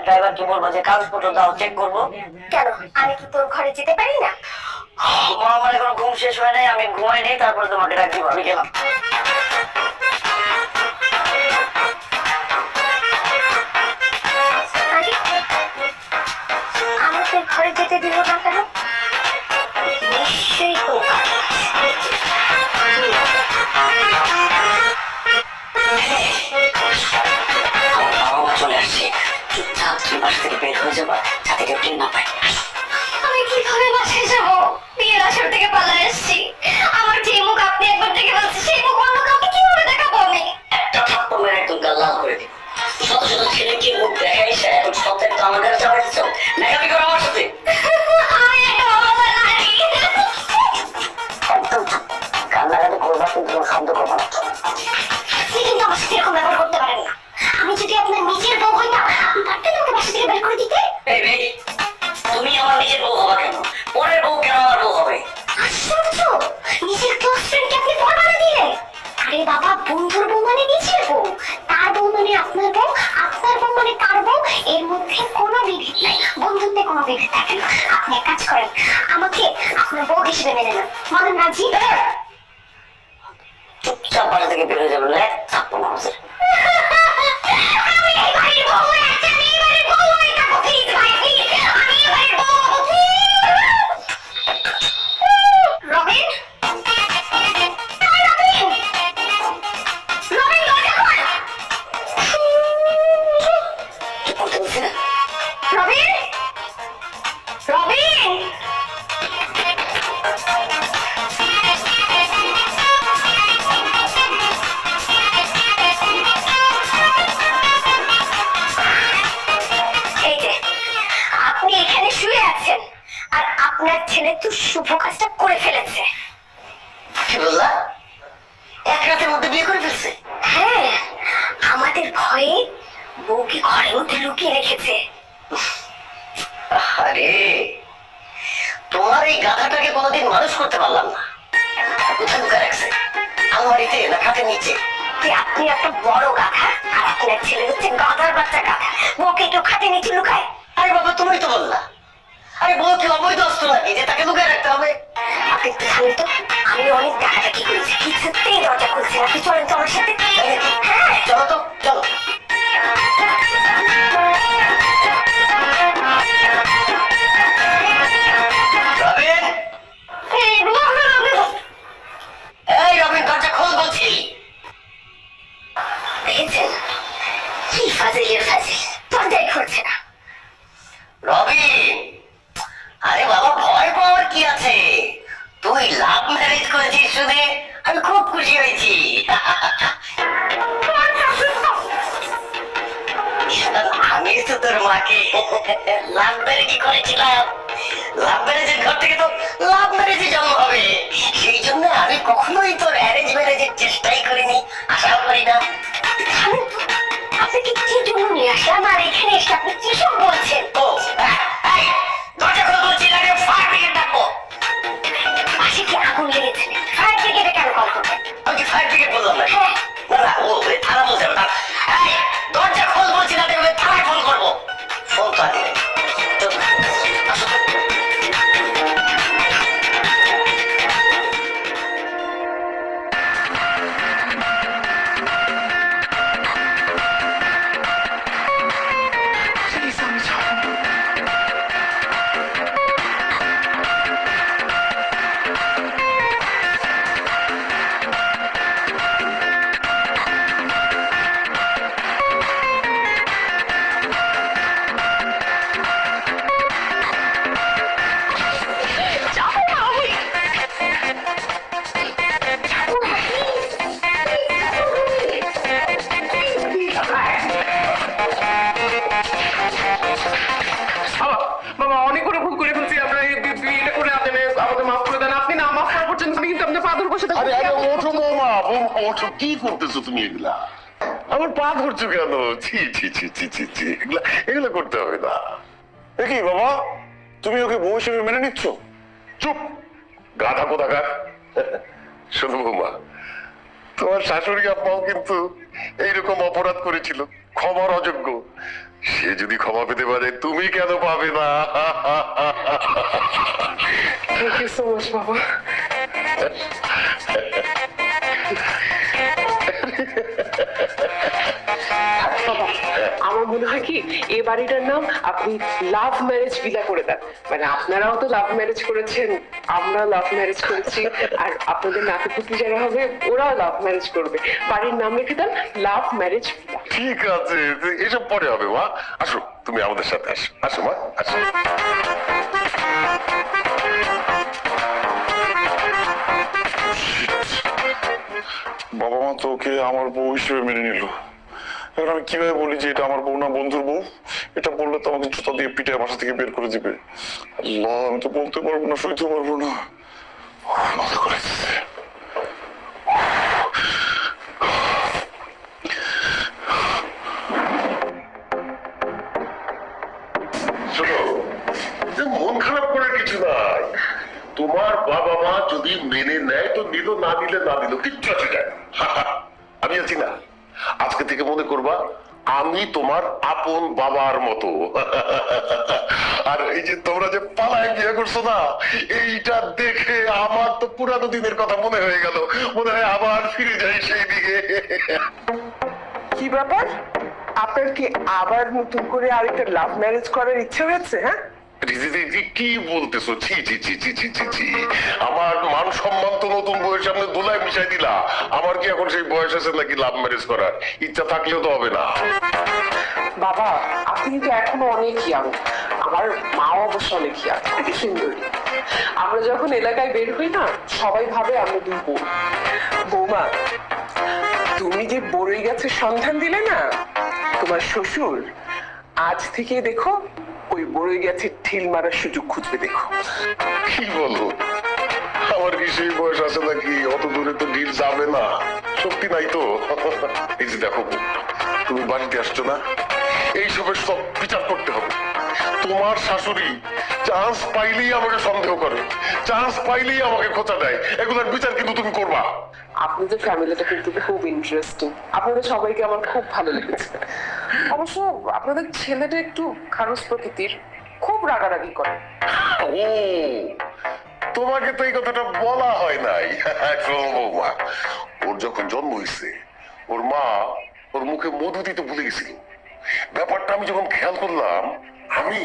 ড্রাইভারকে বলবো যে কাগজপত্র দাও, চেক করবো। কেন, আমি কি তোর ঘরে যেতে পারি না? মা, আমার এখনো ঘুম শেষ হয় নাই, আমি ঘুমাই নেই, তারপরে তোমাকে ডাক দিব। আমি গেলাম। আমাদের ঘরে যেতে দিল না কেন? নিশ্চয়ই কোনো কারণ আছে। চলে আসছি, চুপচাপ তুমি বাসা থেকে বের হয়ে যাবা, যাতে কেউ টের না পায়। আমি কিভাবে বাসায় যাবো? বিয়ের আসর থেকে পালায় এসেছি। আমার যে মুখ আপনি একবার দেখে বলছেন, সেই মুখ অন্য কাউকে কিভাবে দেখাবো আমি? একটা থাপ্পড় মেরে একদম গাল লাল করে দিব। শত শত ছেলেকে মুখ দেখাই এসে এখন সপ্তাহে তো আমার কাছে চাপাইতে চাও, মেকাপি করো আমার সাথে। আমি একটা বাবা নারী। একদম চুপ, কান্নাকাটি করবা কিন্তু কোনো শব্দ করবো না। আপনি কিন্তু আমার সাথে এরকম ব্যবহার করতে পারেন না। আমি যদি আপনার নিজের বউ হইতাম, আপনি পারতেন আমাকে বাসা থেকে বের করে দিতে? এই মেয়ে, তুমি আমার নিজের বউ হবা কেন? পরের বউ কেন আমার বউ হবে? আশ্চর্য, নিজের ক্লোজ ফ্রেন্ডকে আপনি বউ বানিয়ে দিলেন। আরে বাবা, বন্ধুর বউ মানে নিজের বউ, তার বউ মানে আপনার বউ, আপনার বউ মানে তার বউ। এর মধ্যে কোনো বিভেদ নাই, বন্ধুত্বে কোনো বিভেদ থাকে না। আপনি এক কাজ করেন, আমাকে আপনার বউ হিসেবে মেনে নেন। বলেন রাজি? চুপচাপ বাসা থেকে বের হয়ে যাবে, না থাপ্পড় মারছে। আমি এই বাড়ির বউ হয়ে আছি, আমি এই বাড়ির বউ হয়ে থাকবো। প্লিজ ভাই, প্লিজ, আমি এই বাড়ির বউ হবো, প্লিজ। রবিন, রবিন, রবিন, দরজা খোল। চুপ করতে বলছি না? রবিন, রবিন। এই যে, আপনি এখানে শুয়ে আছেন, আর আপনার ছেলে তো শুভ কাজটা করে ফেলেছে। কি বললা? এক রাতের মধ্যে বিয়ে করে ফেলছে? হ্যাঁ, আমাদের ভয়ে বউকে ঘরের মধ্যে লুকিয়ে রেখেছে। আরে, তোমার এই গাধাটাকে কোনোদিন মানুষ করতে পারলাম না। কোথায় লুকা রাখছে? আলমারিতে না খাটের নিচে? আপনি একটা বড় গাধা, আর আপনার ছেলে হচ্ছে গাধার বাচ্চা গাধা। বউকে একটু খাটে নিচে লুকায়। আরে বাবা, তুমি তো বললা। আরে বউ কি অবৈধ অস্ত্র নাকি যে তাকে লুকায় রাখতে হবে? আপনি তো জানেন তো, আমি অনেক টাকাটা কি করেছি, কিছুতেই দরজা খুলছি না। আপনি চলেন তো আমার সাথে। হ্যাঁ, চলো তো, চলো। রবিন, এই রবিন, দরজা খোল বলছি। দেখেছেন কি ফাজিলের ফাজিল, দরজাই খুলছে না। রবিন, আরে বাবা, ভয় পাওয়ার কি আছে? তুই লাভ ম্যারেজ করেছিস শুনে আমি খুব খুশি হয়েছি। আমি তো তোর মাকে লাভ ম্যারেজই করেছিলাম। লাভ ম্যারেজের ঘর থেকে তো লাভ ম্যারেজে জন্ম হবে, সেই জন্য আমি কখনোই তোর অ্যারেঞ্জ ম্যারেজের চেষ্টাই করিনি, আশাও করি না। আপনাকে কি জন্য নিয়ে আসলাম, আর এখানে এসে আপনি কি সব বলছেন? ও, এই, দরজা খুলে বলছি, না ফায়ার ব্রিগেড ডাকবো। পাশে কি আগুন লেগেছে? ফায়ার ব্রিগেডে কেন কল করবেন? আমি কি ফায়ার ব্রিগেড বললাম না? হ্যাঁ। না না, ও থানা বলতে হবে। এই, দরজা খোল বলছি, না দেখবে থানায় ফোন করবো। ফোন তো আগে আসো। বাবা, অনেক করে ভুল করে ফেলছি। আপনার বিয়েটা করে আপনি আমাকে মাফ করে দেন। আপনি না মাফ করা পর্যন্ত আমি কিন্তু আপনার পা ধরে বসে থাকবো। আরে আরে, ওঠো বৌমা, বৌমা ওঠো। কি করতেছো তুমি এগুলা? আমার পা ধরছো কেন? ছি ছি ছি ছি ছি ছি, এগুলা এগুলা করতে হবে না। দেখি বাবা, তুমি ওকে বউ হিসেবে মেনে নিচ্ছ? চুপ, গাধা কোথাকার। শোনো বৌমা, তোমার শাশুড়ি আম্মাও কিন্তু এইরকম অপরাধ করেছিল, ক্ষমার অযোগ্য। সে যদি ক্ষমা পেতে পারে, তুমি কেন পাবে না? থ্যাংক ইউ সো মাচ বাবা। বাবা, আমার মনে হয় কি এই বাড়িটার নাম আপনি লাভ ম্যারেজ ভিলা করে দেন। মানে আপনারাও তো লাভ ম্যারেজ করেছেন, আমরা লাভ ম্যারেজ করেছি, আর আপনাদের নাতিপুতি যারা হবে ওরাও লাভ ম্যারেজ করবে। বাড়ির নাম রেখে দেন লাভ ম্যারেজ ভিলা। ঠিক আছে, এসব পরে হবে মা। আসো, তুমি আমাদের সাথে আসো। আসো মা, আসো। বাবা মা তো ওকে আমার বউ হিসেবে মেনে নিল। এখন আমি কিভাবে বলি যে এটা আমার বউ না বন্ধুর বউ? এটা বললে তো আমাকে জুতা দিয়ে পিঠে বাসা থেকে বের করে দিবে। আল্লাহ, আমি তো বলতে পারবো না, সইতে পারবো না। মাথা করে দিচ্ছে। শোনো, মন খারাপ করার কিছু নাই। তোমার বাবা মা যদি মেনে নেয় তো নিল, না দিলে না দিল, কিচ্ছু আছে যায় না। আমি আছি না, আজকে থেকে মনে করবা আমি তোমার আপন বাবার মতো। আর এই যে তোমরা যে পালায় বিয়ে করছো না, এইটা দেখে আমার তো পুরানো দিনের কথা মনে হয়ে গেল। মনে হয় আবার ফিরে যাই সেই দিকে। কি ব্যাপার, আপনার কি আবার নতুন করে আরেকটা লাভ ম্যারেজ করার ইচ্ছা হয়েছে? হ্যাঁ, কি বলতেছো? ছি ছি ছি ছি ছি ছি ছি। আমার মান সম্মান তো নতুন বউয়ের সামনে ধুলায় মিশাই দিলা। আমার কি এখন সেই বয়স আছে নাকি লাভ ম্যারেজ করার? ইচ্ছা থাকলেও তো হবে না। বাবা আপনি তো এখনো অনেক ইয়াং, আমার মাও অবশ্য অনেক ইয়াং, খুবই সুন্দরী। আমরা যখন এলাকায় বের হই না, সবাই ভাবে আমরা দুই বোন। বৌমা, তুমি যে বড়ই গাছের সন্ধান দিলে না, তোমার শ্বশুর আজ থেকে দেখো ওই বড়ই গাছের ঢিল মারার সুযোগ খুঁজবে, দেখো। কি বলো? আমার কি সেই বয়স আছে নাকি? অত দূরে তো ঢিল যাবে না, শক্তি নাই তো। এই যে দেখো, তুমি বাড়িতে আসছো না, এইসবের সব বিচার করতে হবে। তোমার শাশুড়ি চান্স পাইলেই আমাকে সন্দেহ করে, চান্স পাইলেই আমাকে খোঁচা দেয়। এগুলোর বিচার কিন্তু তুমি করবা। আপনাদের ফ্যামিলিটা কিন্তু খুব ইন্টারেস্টিং, আপনাদের সবাইকে আমার খুব ভালো লেগেছে। অবশ্য আপনাদের ছেলেটা একটু খারুস প্রকৃতির, খুব রাগারাগি করে। ও, তোমাকে তো এই কথাটা বলা হয় নাই। শোনো বৌমা, ওর যখন জন্ম হয়েছে ওর মা ওর মুখে মধু দিতে ভুলে গেছিল। ব্যাপারটা আমি যখন খেয়াল করলাম, আমি